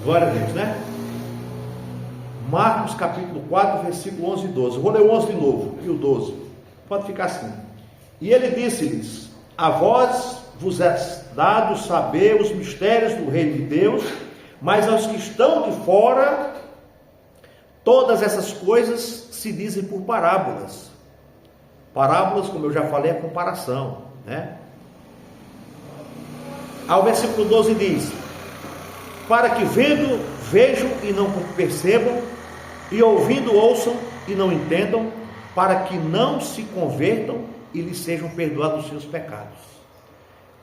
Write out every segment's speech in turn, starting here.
Glória a Deus, né? Marcos capítulo 4, versículo 11 e 12. Eu vou ler o 11 de novo e o 12. Pode ficar assim. E ele disse-lhes: a vós vos é dado saber os mistérios do reino de Deus, mas aos que estão de fora, todas essas coisas se dizem por parábolas. Parábolas, como eu já falei, é comparação, né? Ao versículo 12 diz: para que vendo, vejam e não percebam, e ouvindo, ouçam e não entendam, para que não se convertam e lhes sejam perdoados os seus pecados.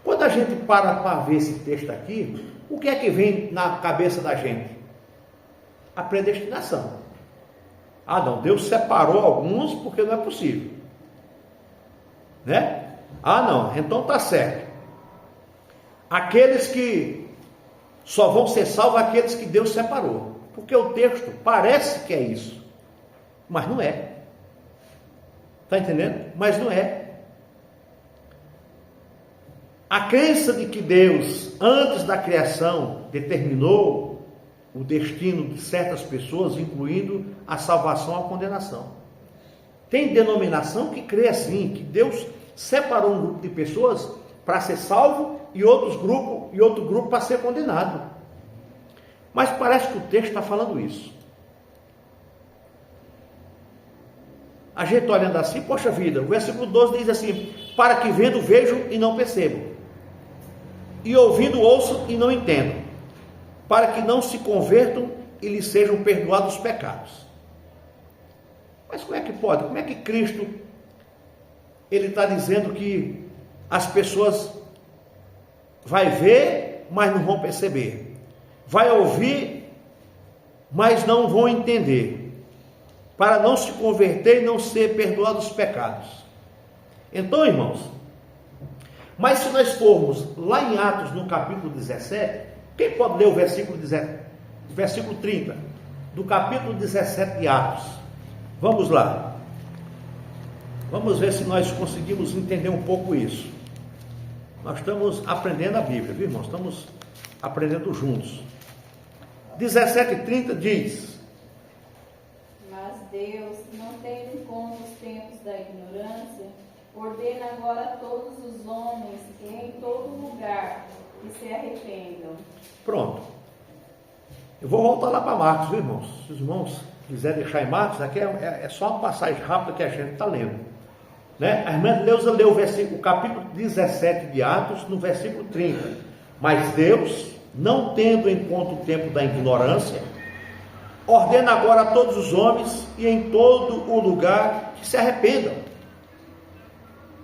Quando a gente para ver esse texto aqui, o que é que vem na cabeça da gente? A predestinação. Ah não, Deus separou alguns porque não é possível, né? Ah não, então tá certo. Aqueles que só vão ser salvos, aqueles que Deus separou, porque o texto parece que é isso, mas não é. Está entendendo? Mas não é. A crença de que Deus, antes da criação, determinou o destino de certas pessoas, incluindo a salvação ou a condenação. Tem denominação que crê assim, que Deus separou um grupo de pessoas para ser salvo e outro grupo para ser condenado. Mas parece que o texto está falando isso. A gente olhando assim, poxa vida, o versículo 12 diz assim: para que vendo, vejam e não percebam, e ouvindo, ouçam e não entendam, para que não se convertam e lhes sejam perdoados os pecados. Mas como é que pode? Como é que Cristo, ele está dizendo que as pessoas vai ver, mas não vão perceber, vai ouvir, mas não vão entender, para não se converter e não ser perdoados os pecados? Então, irmãos, mas se nós formos lá em Atos, no capítulo 17, quem pode ler o versículo 30, do capítulo 17 de Atos? Vamos lá. Vamos ver se nós conseguimos entender um pouco isso. Nós estamos aprendendo a Bíblia, viu, irmãos? Estamos aprendendo juntos. 17:30 diz: mas Deus, não tendo em conta os tempos da ignorância, ordena agora a todos os homens e em todo lugar que se arrependam. Pronto. Eu vou voltar lá para Marcos, viu, irmãos? Se os irmãos quiserem deixar em Marcos, aqui é só uma passagem rápida que a gente está lendo, né? A irmã Neuza leu o capítulo 17 de Atos, no versículo 30. Mas Deus, não tendo em conta o tempo da ignorância, ordena agora a todos os homens e em todo o lugar que se arrependam.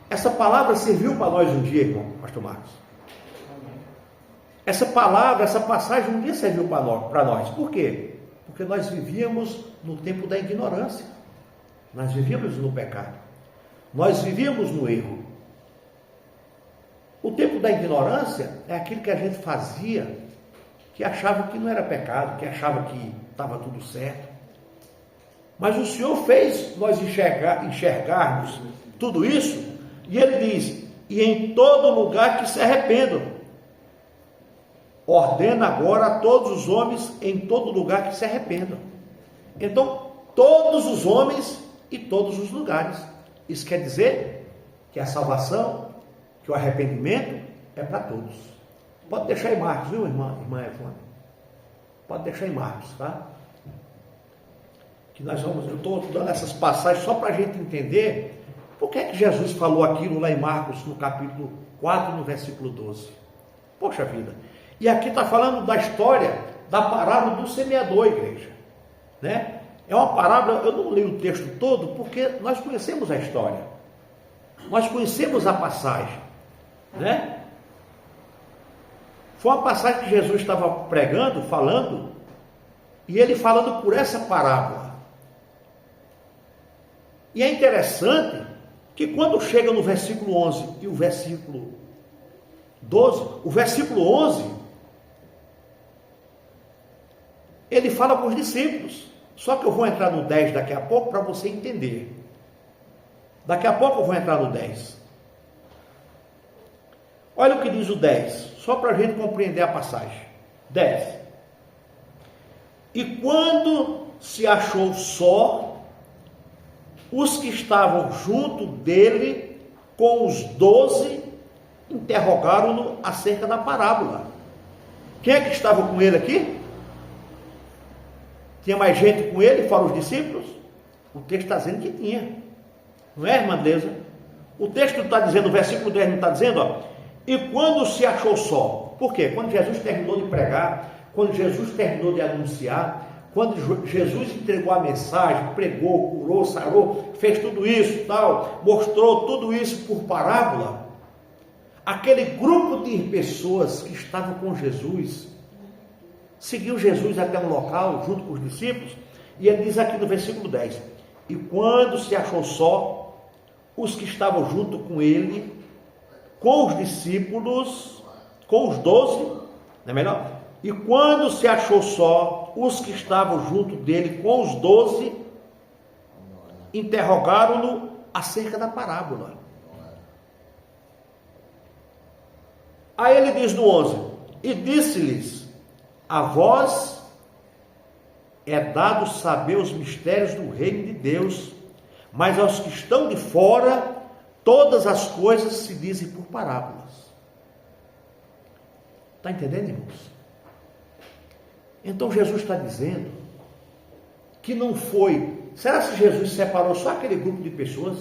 Essa palavra serviu para nós um dia, irmão, pastor Marcos. Essa palavra, essa passagem um dia serviu para nós. Por quê? Porque nós vivíamos no tempo da ignorância. Nós vivíamos no pecado. Nós vivíamos no erro. O tempo da ignorância é aquilo que a gente fazia, que achava que não era pecado, que achava que estava tudo certo. Mas o Senhor fez nós enxergarmos tudo isso, e Ele diz: e em todo lugar que se arrependam. Ordena agora a todos os homens em todo lugar que se arrependam. Então, todos os homens e todos os lugares. Isso quer dizer que a salvação, que o arrependimento é para todos. Pode deixar em Marcos, viu, irmã Evone? Pode deixar em Marcos, tá? Que eu estou dando essas passagens só para a gente entender por que é que Jesus falou aquilo lá em Marcos, no capítulo 4, no versículo 12. Poxa vida. E aqui está falando da história da parábola do semeador, igreja, né? É uma parábola, eu não li o texto todo, porque nós conhecemos a história, nós conhecemos a passagem, né? Foi uma passagem que Jesus estava pregando, falando, e ele falando por essa parábola. E é interessante que quando chega no versículo 11 e o versículo 12, o versículo 11, ele fala com os discípulos. Só que eu vou entrar no 10 daqui a pouco para você entender. Daqui a pouco eu vou entrar no 10. Olha o que diz o 10, só para a gente compreender a passagem. 10. E quando se achou só, os que estavam junto dele, com os 12, interrogaram-no acerca da parábola. Quem é que estava com ele aqui? Tinha mais gente com ele, fora os discípulos? O texto está dizendo que tinha. Não é, irmã Deisa? O texto está dizendo, o versículo 10 não está dizendo, ó, e quando se achou só? Por quê? Quando Jesus terminou de pregar, quando Jesus terminou de anunciar, quando Jesus entregou a mensagem, pregou, curou, sarou, fez tudo isso, tal, mostrou tudo isso por parábola, aquele grupo de pessoas que estavam com Jesus, seguiu Jesus até um local, junto com os discípulos, e ele diz aqui no versículo 10, e quando se achou só, os que estavam junto com ele, com os discípulos, com os 12, não é melhor? E quando se achou só, os que estavam junto dele, com os 12, interrogaram-no acerca da parábola. Aí ele diz no 11, e disse-lhes, a vós é dado saber os mistérios do reino de Deus, mas aos que estão de fora, todas as coisas se dizem por parábolas. Está entendendo, irmãos? Então Jesus está dizendo que não foi. Será que Jesus separou só aquele grupo de pessoas?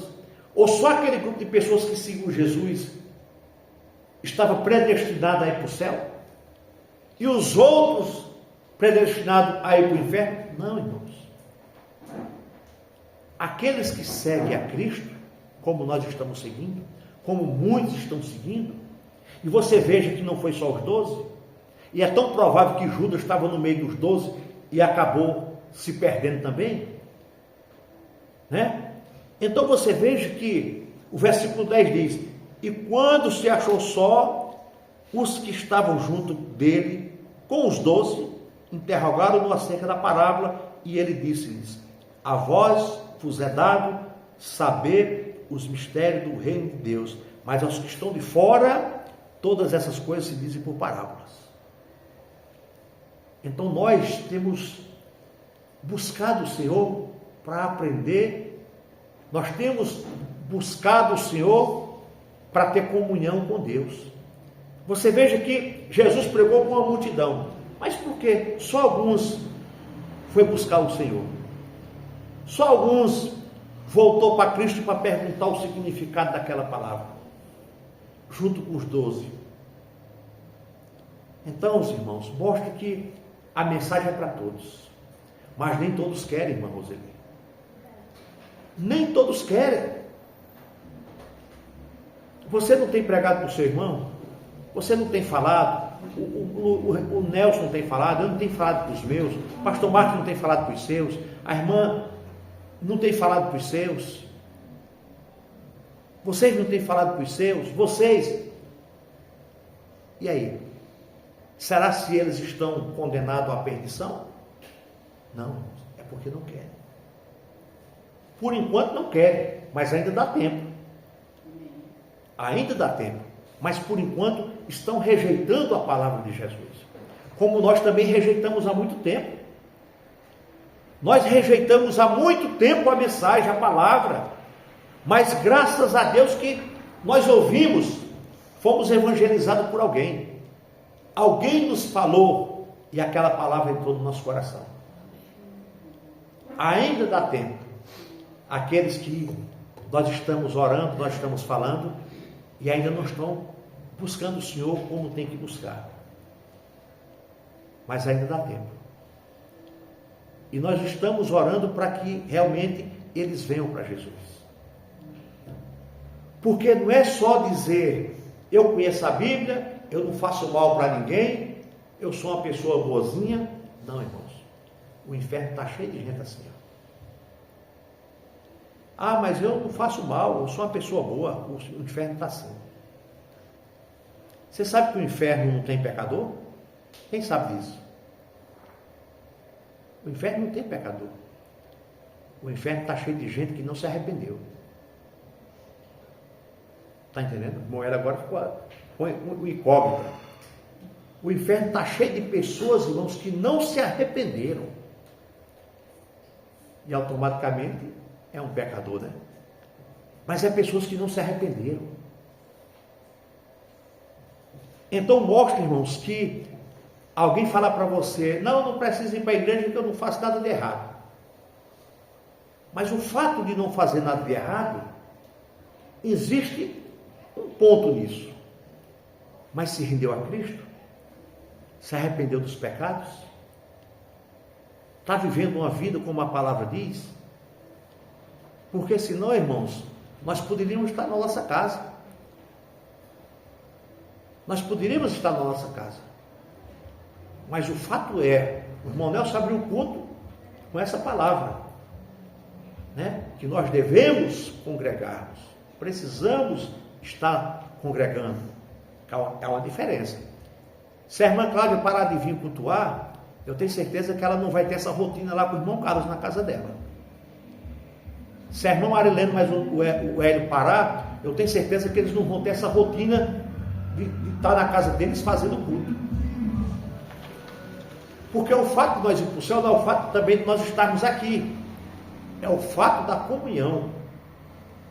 Ou só aquele grupo de pessoas que seguiam Jesus estava predestinado a ir para o céu? E os outros predestinados a ir para o inferno? Não, irmãos. Aqueles que seguem a Cristo, como nós estamos seguindo, como muitos estão seguindo, e você veja que não foi só os 12, e é tão provável que Judas estava no meio dos 12 e acabou se perdendo também, né? Então você veja que o versículo 10 diz, e quando se achou só, os que estavam junto dele, com os 12, interrogaram-no acerca da parábola, e ele disse-lhes, a vós vos é dado saber os mistérios do reino de Deus, mas aos que estão de fora, todas essas coisas se dizem por parábolas. Então nós temos buscado o Senhor para aprender, nós temos buscado o Senhor para ter comunhão com Deus. Você veja que Jesus pregou com a multidão, mas por que só alguns foi buscar o Senhor? Só alguns voltou para Cristo para perguntar o significado daquela palavra, junto com os 12. Então, os irmãos, mostra que a mensagem é para todos, mas nem todos querem, irmã Roseli. Nem todos querem. Você não tem pregado para o seu irmão? Você não tem falado? O Nelson não tem falado? Eu não tenho falado para os meus? O pastor Marcos não tem falado para os seus? A irmã não tem falado para os seus? Vocês não têm falado para os seus? Vocês? E aí? Será se eles estão condenados à perdição? Não, é porque não querem. Por enquanto não querem, mas ainda dá tempo. Ainda dá tempo. Mas por enquanto estão rejeitando a palavra de Jesus. Como nós também rejeitamos há muito tempo. Nós rejeitamos há muito tempo a mensagem, a palavra. Mas graças a Deus que nós ouvimos, fomos evangelizados por alguém. Alguém nos falou e aquela palavra entrou no nosso coração. Ainda dá tempo. Aqueles que nós estamos orando, nós estamos falando e ainda não estão buscando o Senhor como tem que buscar. Mas ainda dá tempo. E nós estamos orando para que realmente eles venham para Jesus. Porque não é só dizer, eu conheço a Bíblia, eu não faço mal para ninguém, eu sou uma pessoa boazinha. Não, irmãos, o inferno está cheio de gente assim. Ah, mas eu não faço mal, eu sou uma pessoa boa. O inferno está assim. Você sabe que o inferno não tem pecador? Quem sabe disso? O inferno não tem pecador. O inferno está cheio de gente que não se arrependeu. Está entendendo? Moeda agora ficou incógnita. O inferno está cheio de pessoas, irmãos, que não se arrependeram. e automaticamente é um pecador, né? Mas é pessoas que não se arrependeram. Então mostra, irmãos, que alguém fala para você, não precisa ir para a igreja porque eu não faço nada de errado. Mas o fato de não fazer nada de errado, existe um ponto nisso. Mas se rendeu a Cristo? Se arrependeu dos pecados? Está vivendo uma vida como a palavra diz? Porque senão, irmãos, nós poderíamos estar na nossa casa. Nós poderíamos estar na nossa casa. Mas o fato é, o irmão Nelson abriu o culto com essa palavra, né? Que nós devemos congregarmos. Precisamos estar congregando. É uma diferença. Se a irmã Cláudia parar de vir cultuar, eu tenho certeza que ela não vai ter essa rotina lá com o irmão Carlos na casa dela. Se a irmã Marilene mais o Hélio parar, eu tenho certeza que eles não vão ter essa rotina de estar na casa deles fazendo culto. Porque o fato de nós ir para o céu não é o fato também de nós estarmos aqui. É o fato da comunhão.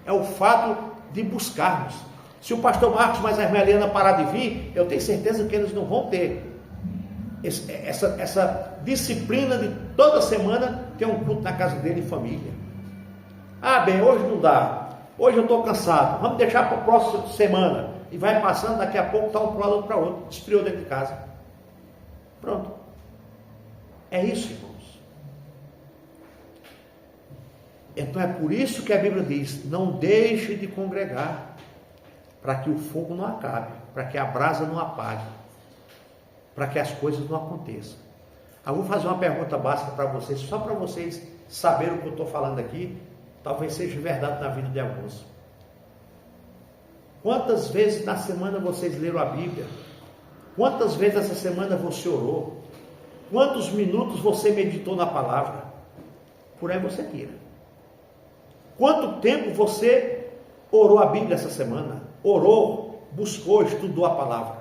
É o fato de buscarmos. Se o pastor Marcos mais a irmã Helena parar de vir, eu tenho certeza que eles não vão ter essa disciplina de toda semana ter um culto na casa dele em família. Ah, bem, hoje não dá. Hoje eu estou cansado. Vamos deixar para a próxima semana. E vai passando, daqui a pouco está um para um lado, outro para outro. Esfriou dentro de casa. Pronto. É isso, irmãos. Então é por isso que a Bíblia diz, não deixe de congregar, para que o fogo não acabe, para que a brasa não apague, para que as coisas não aconteçam. Eu vou fazer uma pergunta básica para vocês, só para vocês saberem o que eu estou falando aqui, talvez seja verdade na vida de alguns. Quantas vezes na semana vocês leram a Bíblia? Quantas vezes essa semana você orou? Quantos minutos você meditou na palavra? Por aí você tira. Quanto tempo você orou a Bíblia essa semana? Orou, buscou, estudou a palavra?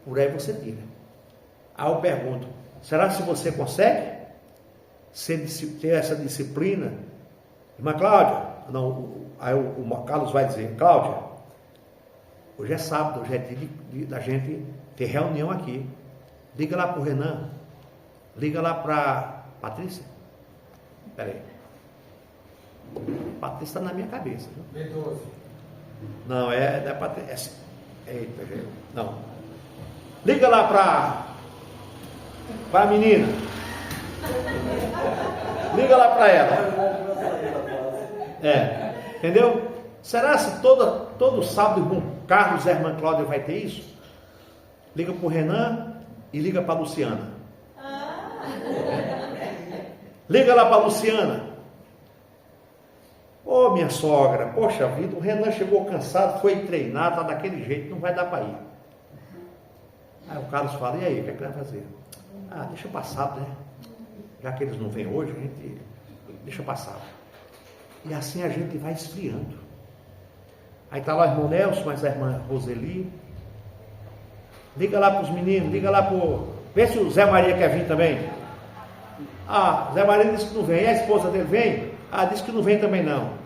Por aí você tira. Aí eu pergunto, será se você consegue ter essa disciplina? Irmã Cláudia, não, aí o Carlos vai dizer, Cláudia, hoje é sábado, hoje é dia da gente ter reunião aqui. Liga lá para o Renan. Liga lá para Patrícia. Espera aí. Patrícia está na minha cabeça. B12. Não, é Patrícia. Eita, gente. Não. Liga lá para a menina. Liga lá para ela. Entendeu? Será se todo sábado o irmão Carlos e a irmã Cláudia vai ter isso? Liga para o Renan e liga para a Luciana. Liga lá para a Luciana. Ô, minha sogra, poxa vida, o Renan chegou cansado, foi treinar, está daquele jeito, não vai dar para ir. Aí o Carlos fala, e aí, o que é que vai fazer? Ah, deixa passar, né? Já que eles não vêm hoje, a gente deixa passar. E assim a gente vai esfriando. Aí está lá o irmão Nelson, mas a irmã Roseli. Liga lá para os meninos, liga lá para o... Vê se o Zé Maria quer vir também. Ah, Zé Maria disse que não vem. E a esposa dele vem? Ah, disse que não vem também não.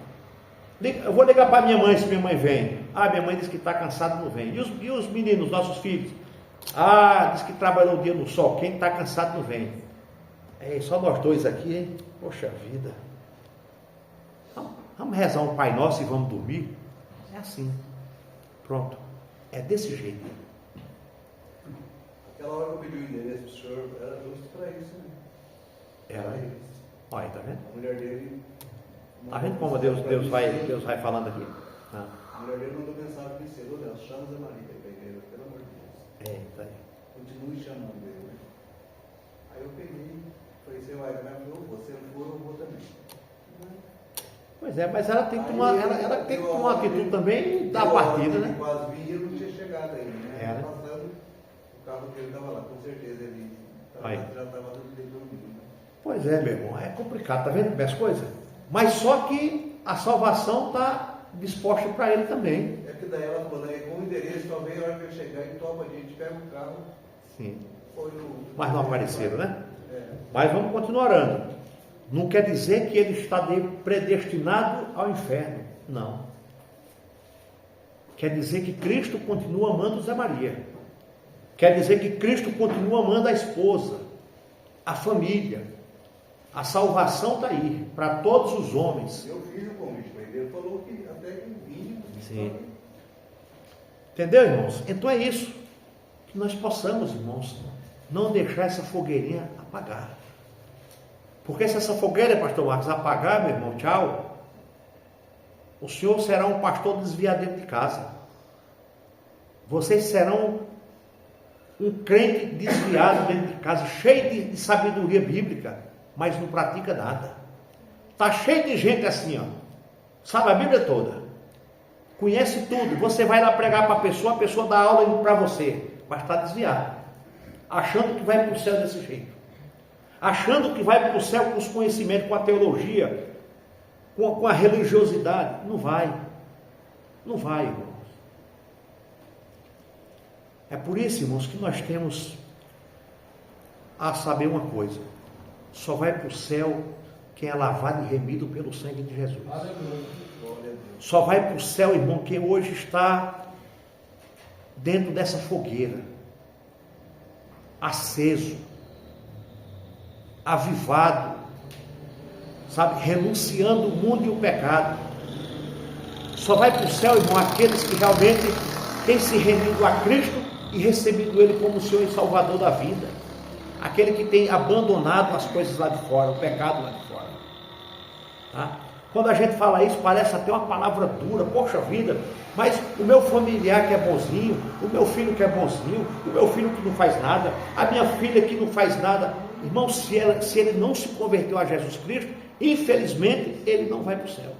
Eu vou ligar para minha mãe se minha mãe vem. Ah, minha mãe disse que está cansada, não vem. E os meninos, nossos filhos? Ah, disse que trabalhou o dia no sol. Quem está cansado não vem. É só nós dois aqui, hein? Poxa vida. Vamos rezar um Pai Nosso e vamos dormir? É assim. Pronto. É desse jeito. Aquela hora que eu pedi o endereço para o senhor, era justo para isso, né? Era isso. Olha, tá vendo? A mulher dele... Tá vendo como Deus vai falando aqui? Ah. A mulher dele mandou mensagem para cedo, Deus, chama Zé Maria para a igreja, pelo amor de Deus. Tá aí. Continue chamando ele, né? Aí eu peguei, falei, você vai, você não for, eu vou também. Pois é, mas ela tem que tomar, ela tem que tomar uma atitude também da partida, né? Quase vi e ele não tinha chegado ainda, né? É, né? Passando, o carro dele estava lá, com certeza ele já estava dormindo. Né? Pois é, meu irmão, é complicado, tá vendo as coisas? Mas só que a salvação está disposta para ele também. É que daí ela falou, né? Com o endereço, talvez a hora que ele chegar, ele topa a gente, pega o carro. Sim. Foi Mas não apareceram, né? É. Mas vamos continuar orando. Não quer dizer que ele está predestinado ao inferno. Não. Quer dizer que Cristo continua amando Zé Maria. Quer dizer que Cristo continua amando a esposa, a família. A salvação está aí, para todos os homens. Eu fiz o convite para ele falou que até que vinha. Sim. Entendeu, irmãos? Então é isso. Que nós possamos, irmãos, não deixar essa fogueirinha apagar. Porque se essa fogueira, pastor Marcos, apagar, meu irmão, tchau, o senhor será um pastor desviado dentro de casa. Vocês serão um crente desviado dentro de casa, cheio de sabedoria bíblica, mas não pratica nada. Está cheio de gente assim, ó, sabe a Bíblia toda, conhece tudo. Você vai lá pregar para a pessoa dá aula para você, mas está desviado, achando que vai para o céu desse jeito, achando que vai para o céu com os conhecimentos, com a teologia, com a religiosidade. Não vai, irmãos. É por isso, irmãos, que nós temos a saber uma coisa: só vai para o céu quem é lavado e remido pelo sangue de Jesus. Só vai para o céu, irmão, quem hoje está dentro dessa fogueira, aceso, avivado, sabe, renunciando o mundo e o pecado. Só vai para o céu, irmão, aqueles que realmente têm se rendido a Cristo e recebido Ele como Senhor e Salvador da vida. Aquele que tem abandonado as coisas lá de fora, o pecado lá de fora. Tá? Quando a gente fala isso, parece até uma palavra dura, poxa vida, mas o meu familiar que é bonzinho, o meu filho que é bonzinho, o meu filho que não faz nada, a minha filha que não faz nada. Irmão, se ele não se converteu a Jesus Cristo, infelizmente, ele não vai para o céu.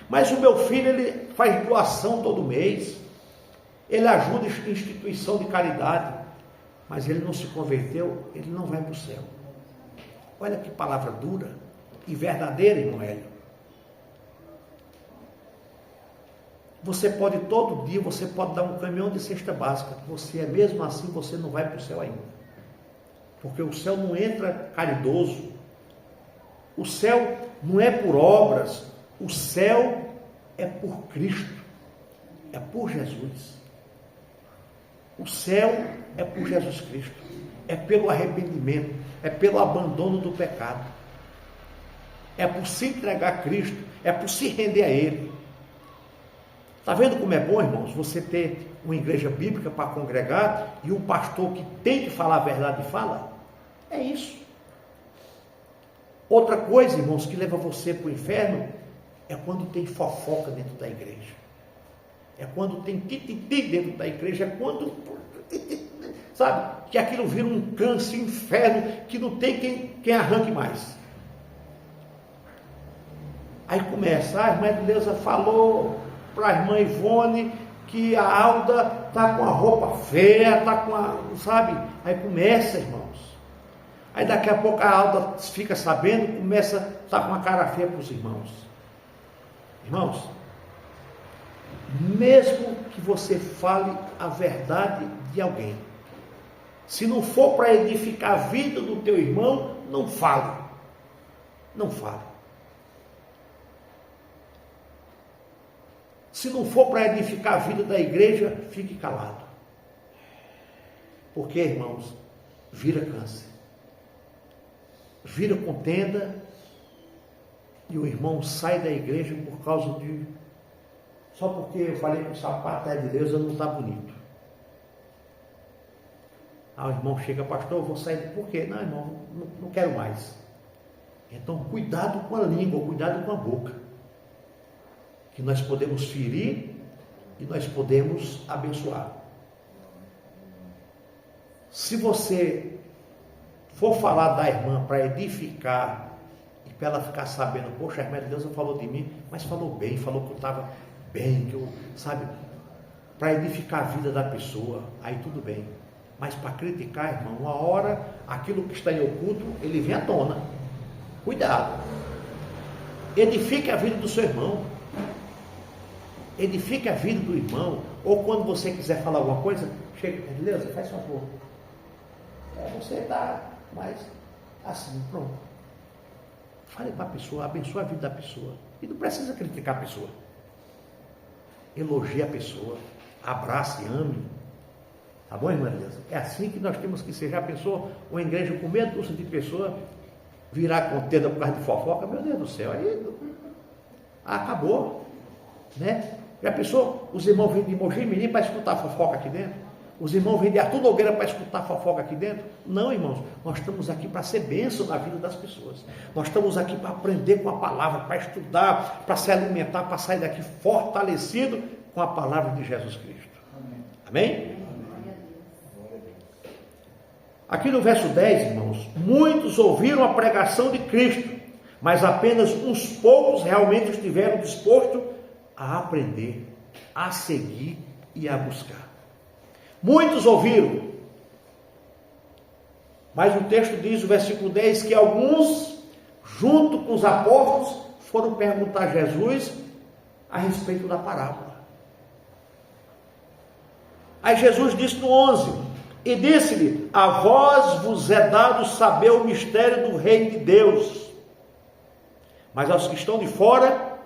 Mas o meu filho, ele faz doação todo mês, ele ajuda a instituição de caridade, mas ele não se converteu, ele não vai para o céu. Olha que palavra dura e verdadeira, irmão Hélio. Você pode todo dia, você pode dar um caminhão de cesta básica, mesmo assim você não vai para o céu ainda. Porque o céu não entra caridoso, o céu não é por obras, o céu é por Cristo, é por Jesus. O céu é por Jesus Cristo, é pelo arrependimento, é pelo abandono do pecado, é por se entregar a Cristo, é por se render a Ele. Está vendo como é bom, irmãos, você ter uma igreja bíblica para congregar e um pastor que tem que falar a verdade e fala? É isso. Outra coisa, irmãos, que leva você para o inferno é quando tem fofoca dentro da igreja. É quando tem tititi dentro da igreja, é quando, sabe, que aquilo vira um câncer, um inferno, que não tem quem arranque mais. Aí começa, a irmã Edileuza falou para a irmã Ivone que a Alda está com a roupa feia, está com a, sabe, aí começa, irmãos. Aí daqui a pouco a Alda fica sabendo, começa a estar com a cara feia para os irmãos. Irmãos, mesmo que você fale a verdade de alguém, se não for para edificar a vida do teu irmão, não fale. Não fale. Se não for para edificar a vida da igreja, fique calado. Porque, irmãos, vira câncer, vira contenda, e o irmão sai da igreja por causa de... Só porque eu falei que o sapato é de Deus, não está bonito. Ah, o irmão chega, pastor, eu vou sair. Por quê? Não, irmão, não quero mais. Então, cuidado com a língua, cuidado com a boca. Que nós podemos ferir e nós podemos abençoar. Se você for falar da irmã para edificar e para ela ficar sabendo, poxa, a irmã de Deus falou de mim, mas falou bem, falou que eu estava bem, que eu, sabe, para edificar a vida da pessoa, aí tudo bem. Mas para criticar, irmão, uma hora aquilo que está em oculto, ele vem à tona. Cuidado. Edifique a vida do seu irmão. Edifique a vida do irmão. Ou quando você quiser falar alguma coisa, chega, beleza, faz favor. Você está mais assim, pronto. Fale para a pessoa, abençoe a vida da pessoa. E não precisa criticar a pessoa. Elogie a pessoa, abrace, ame. Tá bom, irmã Deus? É assim que nós temos que ser. Já pensou uma igreja com meia dúzia de pessoas virar contenda por causa de fofoca? Meu Deus do céu, aí acabou, né? Já pensou? Os irmãos vêm de Mogi Mirim para escutar fofoca aqui dentro? Os irmãos vêm de Artur Nogueira para escutar fofoca aqui dentro? Não, irmãos, nós estamos aqui para ser bênção na vida das pessoas. Nós estamos aqui para aprender com a palavra, para estudar, para se alimentar, para sair daqui fortalecido com a palavra de Jesus Cristo. Amém? Aqui no verso 10, irmãos, muitos ouviram a pregação de Cristo, mas apenas uns poucos realmente estiveram dispostos a aprender, a seguir e a buscar. Muitos ouviram, mas o texto diz, o versículo 10, que alguns, junto com os apóstolos, foram perguntar a Jesus a respeito da parábola. Aí Jesus disse no 11, e disse-lhe, a vós vos é dado saber o mistério do reino de Deus, mas aos que estão de fora,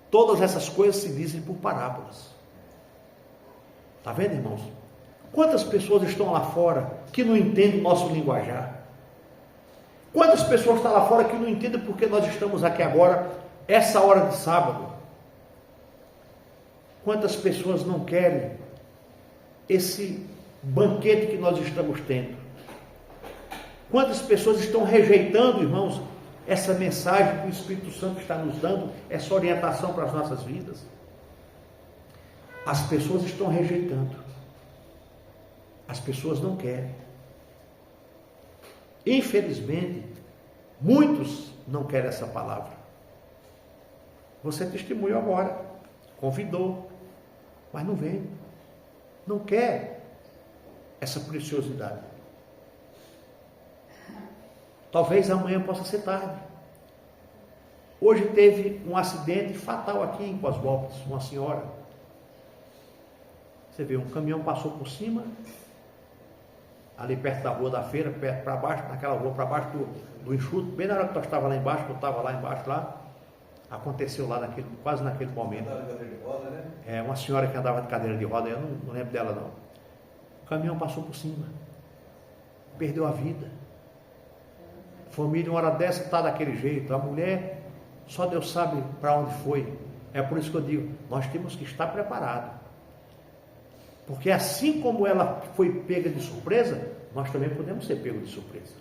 todas essas coisas se dizem por parábolas. Está vendo, irmãos? Quantas pessoas estão lá fora que não entendem o nosso linguajar? Quantas pessoas estão lá fora que não entendem porque nós estamos aqui agora, essa hora de sábado? Quantas pessoas não querem esse banquete que nós estamos tendo? Quantas pessoas estão rejeitando, irmãos, essa mensagem que o Espírito Santo está nos dando, essa orientação para as nossas vidas? As pessoas estão rejeitando. As pessoas não querem. Infelizmente, muitos não querem essa palavra. Você testemunhou agora, convidou, mas não vem. Não quer essa preciosidade. Talvez amanhã possa ser tarde. Hoje teve um acidente fatal aqui em Cosmópolis, uma senhora. Você vê, um caminhão passou por cima, ali perto da rua da feira, perto para baixo, naquela rua para baixo do enxuto, bem na hora que nós estávamos lá embaixo, que eu estava lá embaixo lá, aconteceu lá quase naquele momento. É uma senhora que andava de cadeira de roda, eu não lembro dela não. O caminhão passou por cima, perdeu a vida. Família, uma hora dessa está daquele jeito. A mulher, só Deus sabe para onde foi. É por isso que eu digo, nós temos que estar preparados. Porque assim como ela foi pega de surpresa, nós também podemos ser pegos de surpresa.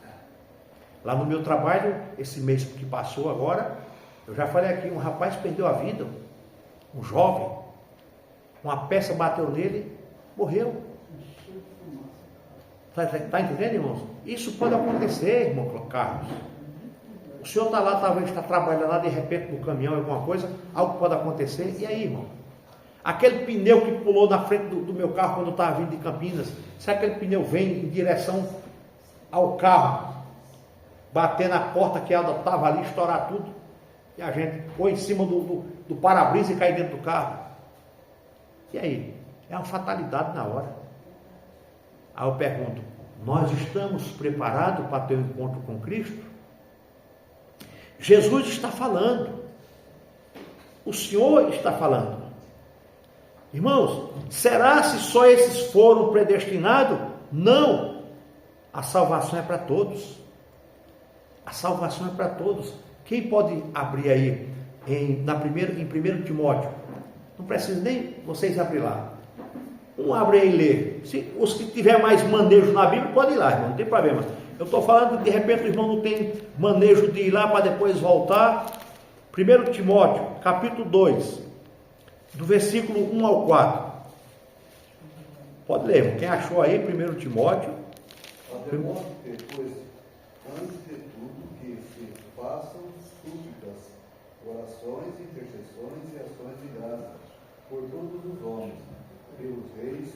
Lá no meu trabalho, esse mês que passou agora, eu já falei aqui, um rapaz perdeu a vida, um jovem, uma peça bateu nele, morreu. Está entendendo, irmãos? Isso pode acontecer, irmão Carlos. O senhor está lá, talvez está trabalhando lá, de repente no caminhão, alguma coisa, algo pode acontecer, e aí, irmão? Aquele pneu que pulou na frente do meu carro quando eu estava vindo de Campinas, se aquele pneu vem em direção ao carro, bater na porta que ela estava ali, estourar tudo, e a gente põe em cima do para-brisa e cai dentro do carro. E aí? É uma fatalidade na hora. Aí eu pergunto, nós estamos preparados para ter um encontro com Cristo? Jesus está falando. O Senhor está falando. Irmãos, será se só esses foram predestinados? Não. A salvação é para todos. A salvação é para todos. Quem pode abrir aí em 1 Timóteo? Não precisa nem vocês abrir lá. Um abre aí e lê. Os que tiver mais manejo na Bíblia, pode ir lá, irmão, não tem problema. Eu estou falando que de repente o irmão não tem manejo de ir lá para depois voltar. 1 Timóteo, capítulo 2. Do versículo 1 ao 4. Pode ler, quem achou aí, 1 Timóteo. Até pois, antes de tudo, que se façam súplicas, orações, intercessões e ações de graça por todos os homens, pelos reis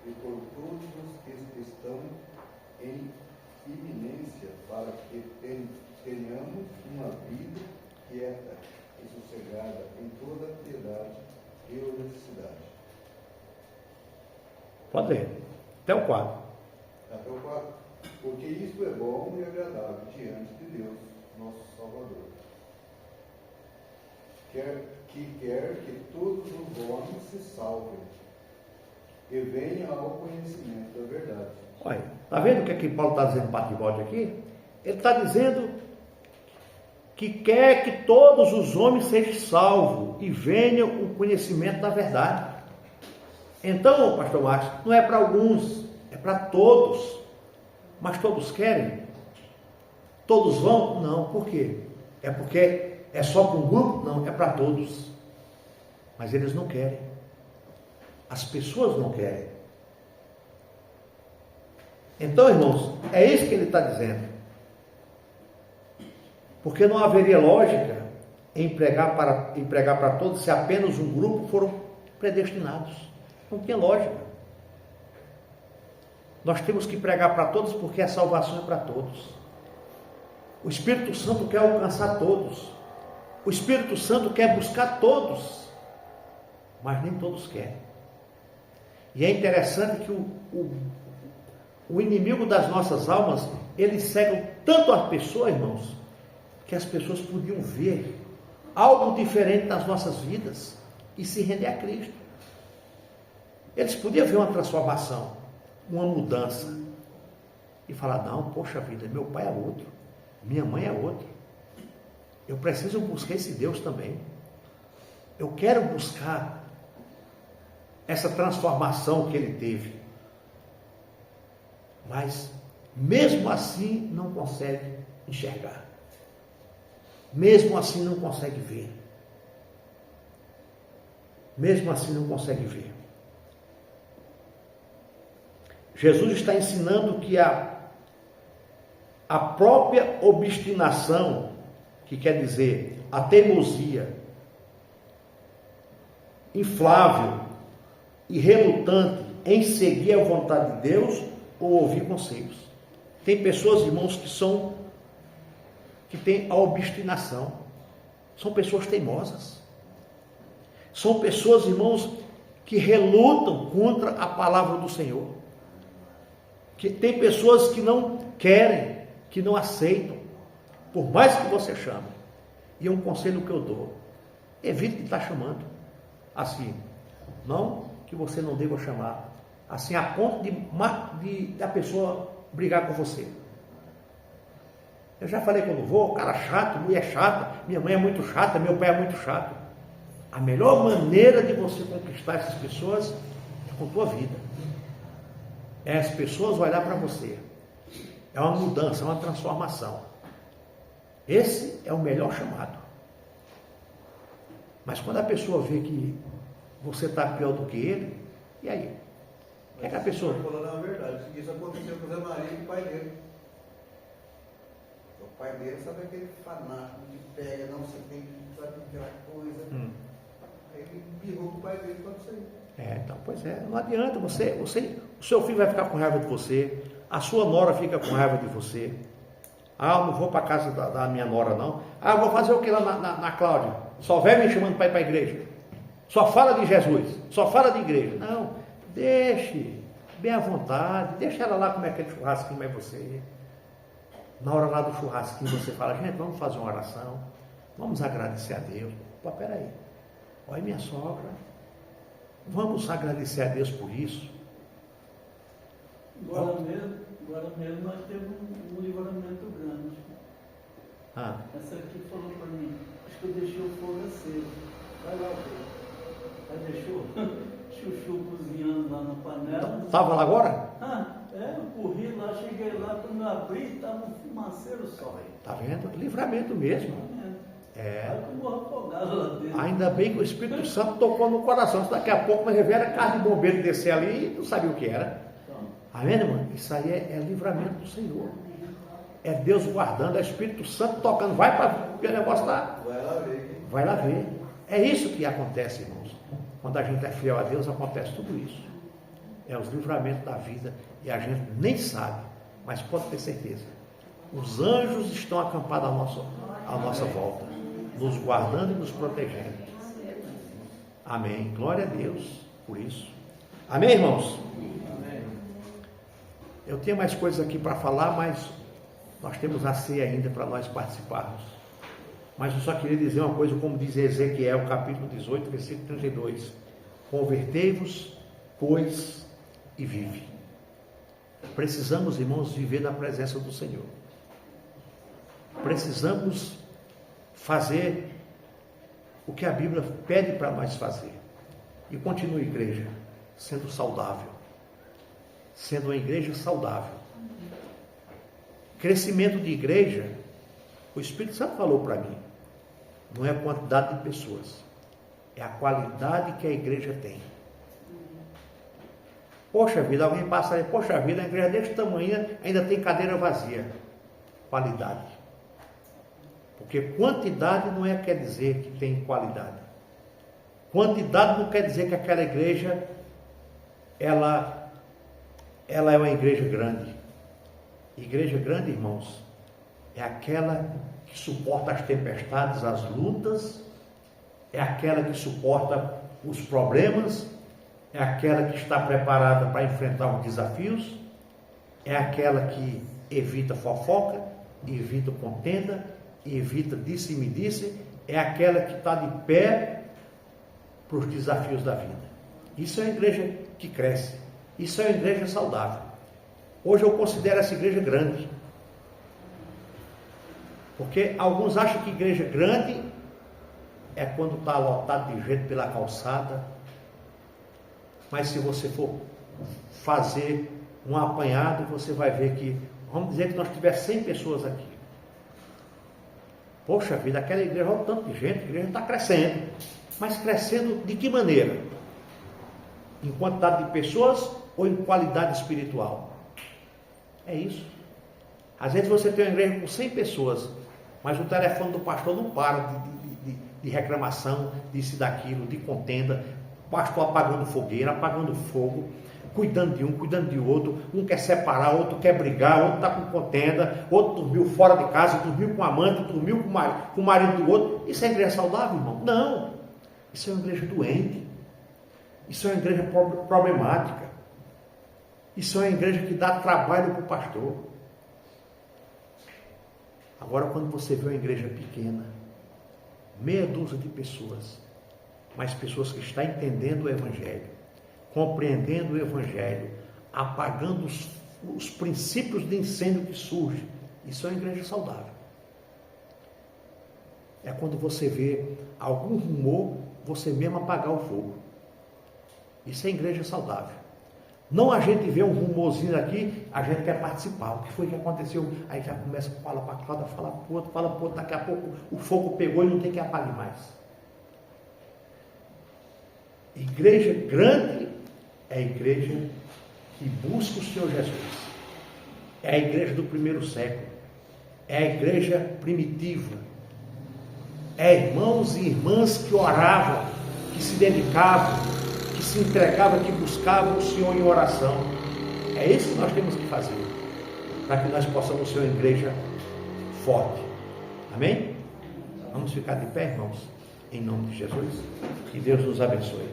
e por todos os que estão em iminência, para que tenhamos uma vida quieta e sossegada em toda piedade e honestidade. Pode ler. Até o 4. Até o 4. Porque isto é bom e agradável diante de Deus, nosso Salvador, quer que todos os homens se salvem e venham ao conhecimento da verdade. Olha, está vendo o que é que Paulo está dizendo para Timóteo aqui? Ele está dizendo que quer que todos os homens sejam salvos e venham o conhecimento da verdade. Então, pastor Marcos, não é para alguns, é para todos. Mas todos querem? Todos vão? Não. Por quê? É porque é só para um grupo? Não, é para todos. Mas eles não querem. As pessoas não querem. Então, irmãos, é isso que ele está dizendo. Porque não haveria lógica em pregar para todos se apenas um grupo foram predestinados. Não tem lógica. Nós temos que pregar para todos porque a salvação é para todos. O Espírito Santo quer alcançar todos. O Espírito Santo quer buscar todos. Mas nem todos querem. E é interessante que o inimigo das nossas almas, ele cega tanto as pessoas, irmãos, que as pessoas podiam ver algo diferente nas nossas vidas e se render a Cristo. Eles podiam ver uma transformação, uma mudança e falar: não, poxa vida, meu pai é outro, minha mãe é outro, eu preciso buscar esse Deus também, eu quero buscar essa transformação que ele teve. Mas mesmo assim não consegue enxergar, mesmo assim não consegue ver, mesmo assim não consegue ver. Jesus está ensinando que a própria obstinação, que quer dizer a teimosia inflável e relutante em seguir a vontade de Deus ou ouvir conselhos. Tem pessoas, irmãos, que têm a obstinação. São pessoas teimosas. São pessoas, irmãos, que relutam contra a palavra do Senhor. Que tem pessoas que não querem, que não aceitam, por mais que você chame. E é um conselho que eu dou: evite de estar chamando assim. Não que você não deva chamar assim a ponto de a pessoa brigar com você. Eu já falei quando vou: cara chato, mulher chata, minha mãe é muito chata, meu pai é muito chato. A melhor maneira de você conquistar essas pessoas é com a tua vida. As pessoas vão olhar para você. É uma mudança, é uma transformação. Esse é o melhor chamado. Mas quando a pessoa vê que você está pior do que ele, e aí? O que é que a pessoa... Falando a verdade, isso aconteceu com o Zé Maria e o pai dele. O pai dele, sabe aquele fanático que pega, não se tem, sabe aquela coisa. Aí ele birrou com o pai dele quando saiu. Então, pois é, não adianta, o seu filho vai ficar com raiva de você, a sua nora fica com raiva de você. Ah, eu não vou para a casa da minha nora, não. Ah, eu vou fazer o que lá na Cláudia? Só vem me chamando para ir para a igreja. Só fala de Jesus, só fala de igreja. Não, deixe, bem à vontade, deixa ela lá comer aquele churrasquinho, mas você, na hora lá do churrasquinho, você fala: gente, vamos fazer uma oração, vamos agradecer a Deus. Pô, peraí, olha minha sogra, vamos agradecer a Deus por isso. Agora mesmo nós temos um livramento grande. Essa aqui falou para mim: acho que eu deixei o fogo aceso. Vai lá ver. Aí deixou chuchu cozinhando lá na panela. Estava lá agora? Eu corri lá, cheguei lá, quando eu abri, estava um fumaceiro só. Está vendo? Livramento mesmo. Aí eu morro afogado lá dentro. Ainda bem que o Espírito Santo tocou no coração. Se daqui a pouco nós revela carne de bombeiro descer ali e não sabia o que era. Amém, irmão? Isso aí é livramento do Senhor. É Deus guardando, é o Espírito Santo tocando. Vai para o negócio lá. Vai lá ver. É isso que acontece, irmãos. Quando a gente é fiel a Deus, acontece tudo isso. É os livramentos da vida. E a gente nem sabe, mas pode ter certeza. Os anjos estão acampados à nossa volta, nos guardando e nos protegendo. Amém. Glória a Deus por isso. Amém, irmãos? Eu tenho mais coisas aqui para falar, mas nós temos a ceia ainda para nós participarmos. Mas eu só queria dizer uma coisa, como diz Ezequiel, capítulo 18, versículo 32. Convertei-vos, pois, e vive. Precisamos, irmãos, viver na presença do Senhor. Precisamos fazer o que a Bíblia pede para nós fazer. E continue, igreja, sendo saudável. Sendo uma igreja saudável. Crescimento de igreja, o Espírito Santo falou para mim, não é a quantidade de pessoas, é a qualidade que a igreja tem. Poxa vida, alguém passa aí, poxa vida, a igreja desse tamanho ainda tem cadeira vazia. Qualidade. Porque quantidade não quer dizer que tem qualidade. Quantidade não quer dizer que aquela igreja, ela é uma igreja grande. Igreja grande, irmãos, é aquela que suporta as tempestades, as lutas, é aquela que suporta os problemas, é aquela que está preparada para enfrentar os desafios, é aquela que evita fofoca, evita contenda, evita disse e me disse, é aquela que está de pé para os desafios da vida. Isso é uma igreja que cresce, isso é uma igreja saudável. Hoje eu considero essa igreja grande, porque alguns acham que igreja grande é quando está lotado de gente pela calçada, mas se você for fazer um apanhado, você vai ver que, vamos dizer que nós tivermos 100 pessoas aqui. Poxa vida, aquela igreja, olha o tanto de gente, a igreja está crescendo. Mas crescendo de que maneira? Em quantidade de pessoas ou em qualidade espiritual? É isso. Às vezes você tem uma igreja com 100 pessoas, mas o telefone do pastor não para de reclamação, disso e daquilo, de contenda. O pastor apagando fogueira, apagando fogo, cuidando de um, cuidando de outro. Um quer separar, outro quer brigar, outro está com contenda, outro dormiu fora de casa, dormiu com o amante, dormiu com o marido do outro. Isso é igreja saudável, irmão? Não. Isso é uma igreja doente. Isso é uma igreja problemática. Isso é uma igreja que dá trabalho para o pastor. Agora, quando você vê uma igreja pequena, meia dúzia de pessoas, mas pessoas que estão entendendo o Evangelho, compreendendo o Evangelho, apagando os princípios de incêndio que surge, isso é uma igreja saudável. É quando você vê algum rumor, você mesmo apagar o fogo. Isso é igreja saudável. Não a gente vê um rumorzinho aqui, a gente quer participar. O que foi que aconteceu? Aí já começa, fala para a Cláudia, fala para o outro, fala para o outro. Daqui a pouco o fogo pegou e não tem que apagar mais. Igreja grande é a igreja que busca o Senhor Jesus. É a igreja do primeiro século. É a igreja primitiva. É irmãos e irmãs que oravam, que se dedicavam, que se entregavam, que buscavam o Senhor em oração. É isso que nós temos que fazer, para que nós possamos ser uma igreja forte. Amém? Vamos ficar de pé, irmãos, em nome de Jesus. Que Deus nos abençoe.